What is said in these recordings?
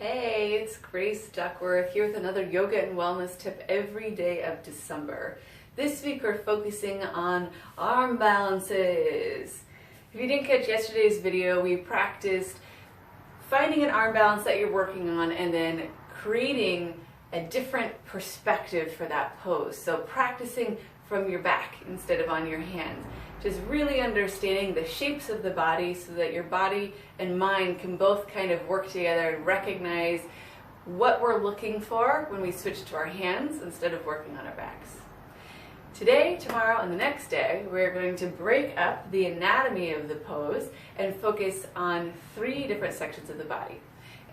Hey, it's Grace Duckworth here with another yoga and wellness tip every day of December. This week we're focusing on arm balances. If you didn't catch yesterday's video, we practiced finding an arm balance that you're working on and then creating a different perspective for that pose. So practicing from your back instead of on your hands. Just really understanding the shapes of the body so that your body and mind can both kind of work together and recognize what we're looking for when we switch to our hands instead of working on our backs. Today, tomorrow, and the next day, we're going to break up the anatomy of the pose and focus on 3 different sections of the body.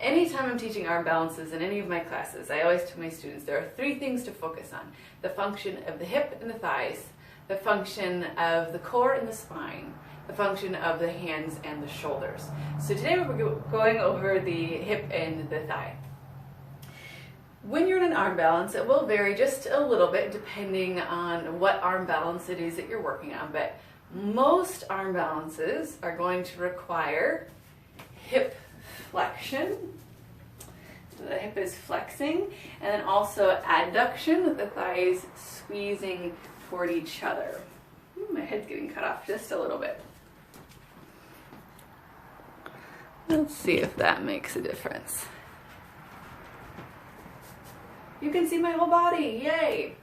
Anytime I'm teaching arm balances in any of my classes, I always tell my students there are 3 things to focus on: the function of the hip and the thighs, the function of the core and the spine, the function of the hands and the shoulders. So today we're going over the hip and the thigh. When you're in an arm balance, it will vary just a little bit depending on what arm balance it is that you're working on, but most arm balances are going to require hip flexion. So the hip is flexing, and then also adduction with the thighs squeezing toward each other. My head's getting cut off just a little bit. Let's see if that makes a difference. You can see my whole body, yay!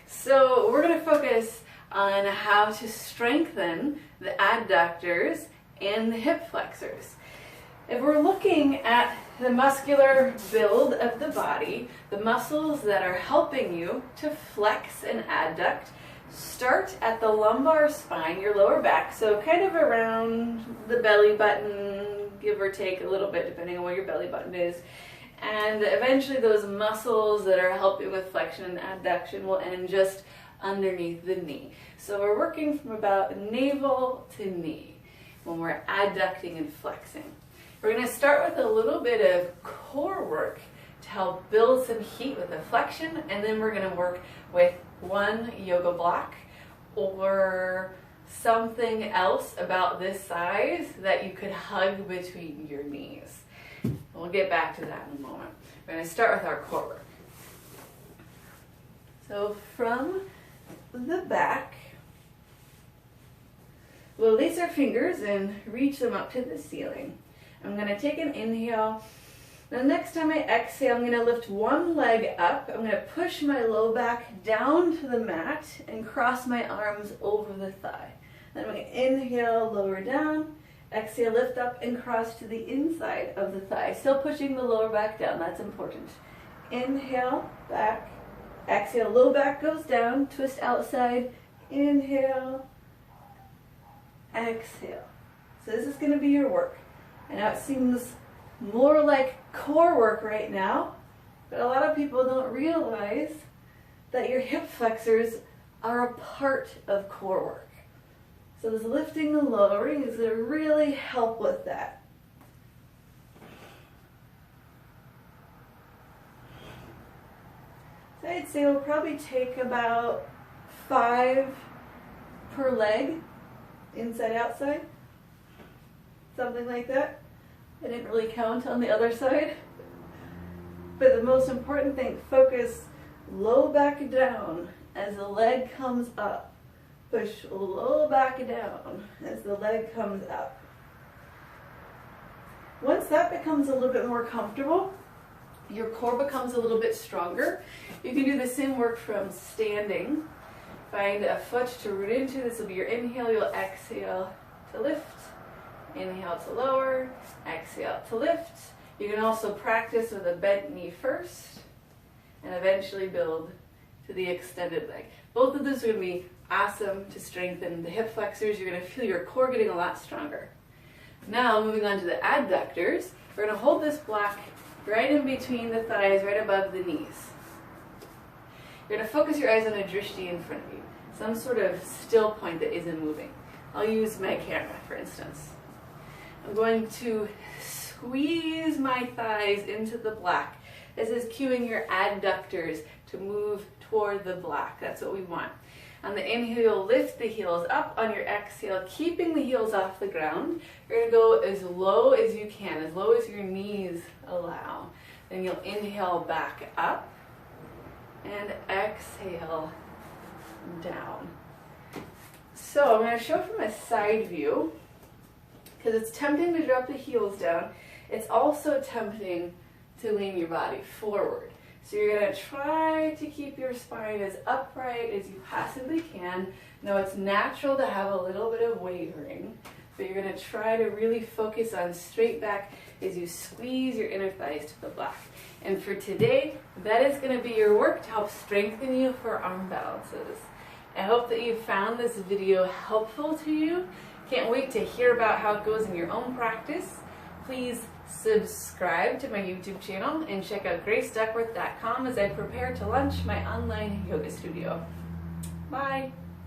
So we're going to focus on how to strengthen the adductors and the hip flexors. If we're looking at the muscular build of the body, the muscles that are helping you to flex and adduct start at the lumbar spine, your lower back, so kind of around the belly button, give or take a little bit depending on where your belly button is. And eventually those muscles that are helping with flexion and adduction will end just underneath the knee. So we're working from about navel to knee when we're adducting and flexing. We're going to start with a little bit of core work to help build some heat with the flexion, and then we're going to work with one yoga block or something else about this size that you could hug between your knees. We'll get back to that in a moment. We're going to start with our core work. So from the back, we'll lace our fingers and reach them up to the ceiling. I'm going to take an inhale. The next time I exhale, I'm going to lift one leg up. I'm going to push my low back down to the mat and cross my arms over the thigh. Then I'm going to inhale, lower down. Exhale, lift up and cross to the inside of the thigh. Still pushing the lower back down, that's important. Inhale, back. Exhale, low back goes down, twist outside. Inhale, exhale. So this is going to be your work. I know it seems more like core work right now, but a lot of people don't realize that your hip flexors are a part of core work. So this lifting and lowering is going to really help with that. So I'd say we'll probably take about 5 per leg, inside, outside, something like that. I didn't really count on the other side. But the most important thing, focus low back down as the leg comes up. Push low back down as the leg comes up. Once that becomes a little bit more comfortable, your core becomes a little bit stronger. You can do the same work from standing. Find a foot to root into. This will be your inhale. You'll exhale to lift. Inhale to lower. Exhale to lift. You can also practice with a bent knee first and eventually build to the extended leg. Both of those are going to be awesome to strengthen the hip flexors. You're going to feel your core getting a lot stronger. Now moving on to the adductors, we're going to hold this block right in between the thighs, right above the knees. You're going to focus your eyes on a drishti in front of you, some sort of still point that isn't moving. I'll use my camera for instance. I'm going to squeeze my thighs into the block. This is cueing your adductors to move toward the block. That's what we want. On the inhale, you'll lift the heels up. On your exhale, keeping the heels off the ground, you're going to go as low as you can, as low as your knees allow. Then you'll inhale back up and exhale down. So I'm going to show from a side view, because it's tempting to drop the heels down. It's also tempting to lean your body forward. So you're going to try to keep your spine as upright as you possibly can. Now it's natural to have a little bit of wavering, but you're going to try to really focus on straight back as you squeeze your inner thighs to the back. And for today, that is going to be your work to help strengthen you for arm balances. I hope that you found this video helpful to you. Can't wait to hear about how it goes in your own practice. Please subscribe to my YouTube channel and check out graceduckworth.com as I prepare to launch my online yoga studio. Bye!